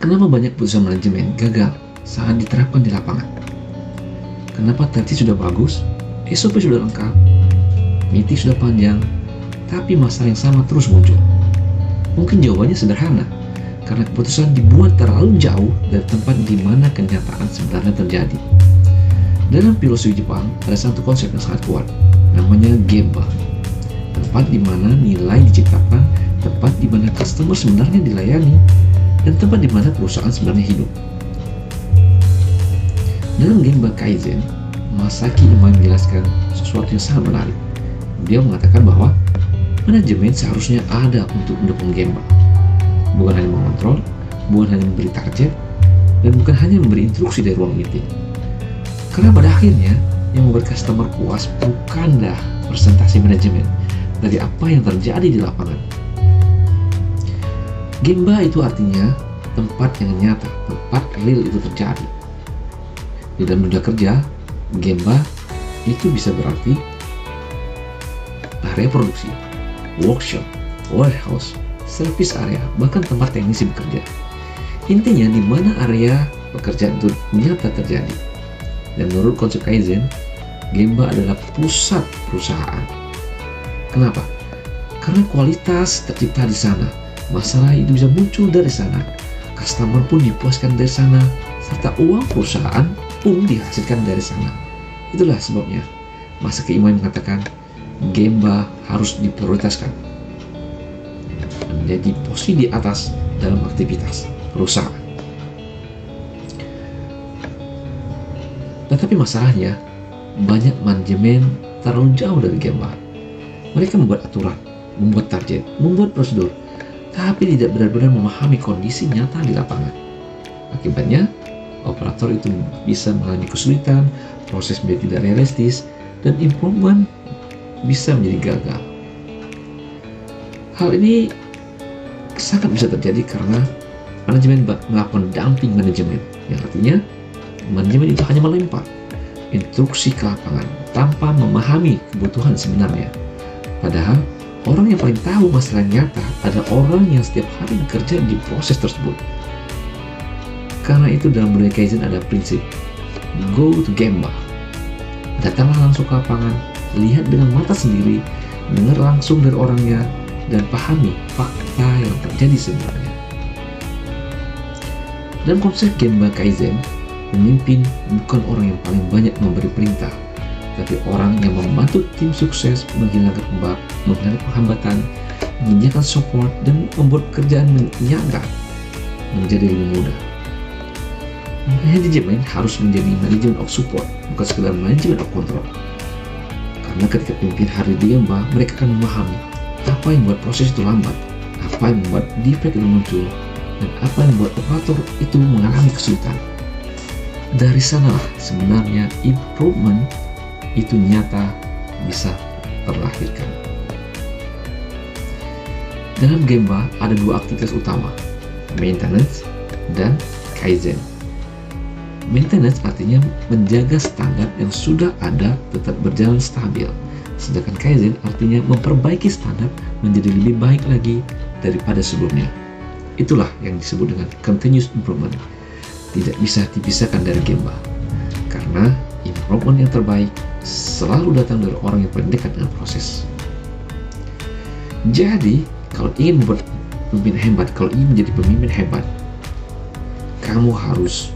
Kenapa banyak keputusan manajemen gagal saat diterapkan di lapangan? Kenapa tertib sudah bagus, SOP sudah lengkap, meeting sudah panjang, tapi masalah yang sama terus muncul? Mungkin jawabannya sederhana, karena keputusan dibuat terlalu jauh dari tempat di mana kenyataan sebenarnya terjadi. Dalam filosofi Jepang, ada satu konsep yang sangat kuat, namanya Gemba. Tempat di mana nilai diciptakan, tempat di mana customer sebenarnya dilayani, dan tempat di mana perusahaan sebenarnya hidup. Dalam Gemba Kaizen, Masaki Imai menjelaskan sesuatu yang sangat menarik. Dia mengatakan bahwa manajemen seharusnya ada untuk mendukung Gemba, bukan hanya mengontrol, bukan hanya memberi target, dan bukan hanya memberi instruksi dari ruang meeting. Karena pada akhirnya, yang membuat customer puas bukanlah presentasi manajemen dari apa yang terjadi di lapangan. Gemba itu artinya tempat yang nyata, tempat real itu terjadi. Di dalam dunia kerja, Gemba itu bisa berarti area produksi, workshop, warehouse, service area, bahkan tempat teknisi bekerja. Intinya di mana area pekerjaan itu nyata terjadi. Dan menurut konsep Kaizen, Gemba adalah pusat perusahaan. Kenapa? Karena kualitas tercipta di sana, masalah itu bisa muncul dari sana, customer pun dipuaskan dari sana, serta uang perusahaan pun dihasilkan dari sana. Itulah sebabnya Masaki Imai mengatakan Gemba harus diprioritaskan, menjadi posisi di atas dalam aktivitas perusahaan. Tetapi masalahnya, banyak manajemen terlalu jauh dari Gemba. Mereka membuat aturan, membuat target, membuat prosedur, tapi tidak benar-benar memahami kondisi nyata di lapangan. Akibatnya, operator itu bisa mengalami kesulitan, proses menjadi tidak realistis, dan improvement bisa menjadi gagal. Hal ini sangat bisa terjadi karena manajemen melakukan dumping manajemen, yang artinya manajemen itu hanya melempar instruksi ke lapangan tanpa memahami kebutuhan sebenarnya. Padahal orang yang paling tahu masalah nyata adalah orang yang setiap hari bekerja di proses tersebut. Karena itu dalam budaya Kaizen ada prinsip go to Gemba. Datanglah langsung ke lapangan, lihat dengan mata sendiri, dengar langsung dari orangnya, dan pahami fakta yang terjadi sebenarnya. Dalam konsep Gemba Kaizen, pemimpin bukan orang yang paling banyak memberi perintah, tapi orang yang membantu tim sukses menghilangkan penghambatan, menyediakan support, dan membuat kerjaan menyangga menjadi lebih mudah. Manajemen harus menjadi manajemen of support, bukan sekedar manajemen of control. Karena ketika pemimpin hari di Gemba, mereka akan memahami apa yang membuat proses itu lambat, apa yang membuat defect itu muncul, dan apa yang membuat operator itu mengalami kesulitan. Dari sanalah sebenarnya improvement itu nyata bisa terlahirkan. Dalam Gemba ada dua aktivitas utama, maintenance dan Kaizen. Maintenance artinya menjaga standar yang sudah ada tetap berjalan stabil, sedangkan Kaizen artinya memperbaiki standar menjadi lebih baik lagi daripada sebelumnya. Itulah yang disebut dengan continuous improvement. Tidak bisa dipisahkan dari Gemba, karena improvement yang terbaik selalu datang dari orang yang paling dekat dengan proses. Jadi, kalau ingin membuat pemimpin hebat, kalau ingin menjadi pemimpin hebat, kamu harus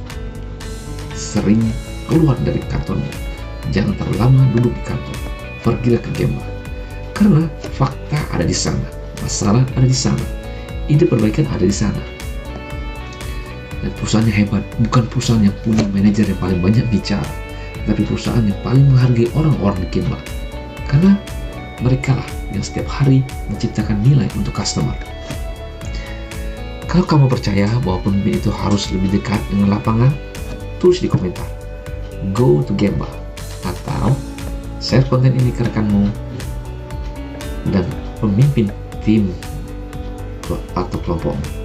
sering keluar dari kantornya. Jangan terlalu lama duduk di kantor. Pergilah ke Gemba. Karena fakta ada di sana, masalah ada di sana, ide perbaikan ada di sana. Dan perusahaan yang hebat bukan perusahaan yang punya manajer yang paling banyak bicara, tapi perusahaan yang paling menghargai orang-orang di Gemba. Karena mereka lah yang setiap hari menciptakan nilai untuk customer. Kalau kamu percaya bahwa pemimpin itu harus lebih dekat dengan lapangan, tulis di komentar go to Gemba, atau share konten ini ke rekanmu dan pemimpin tim atau kelompokmu.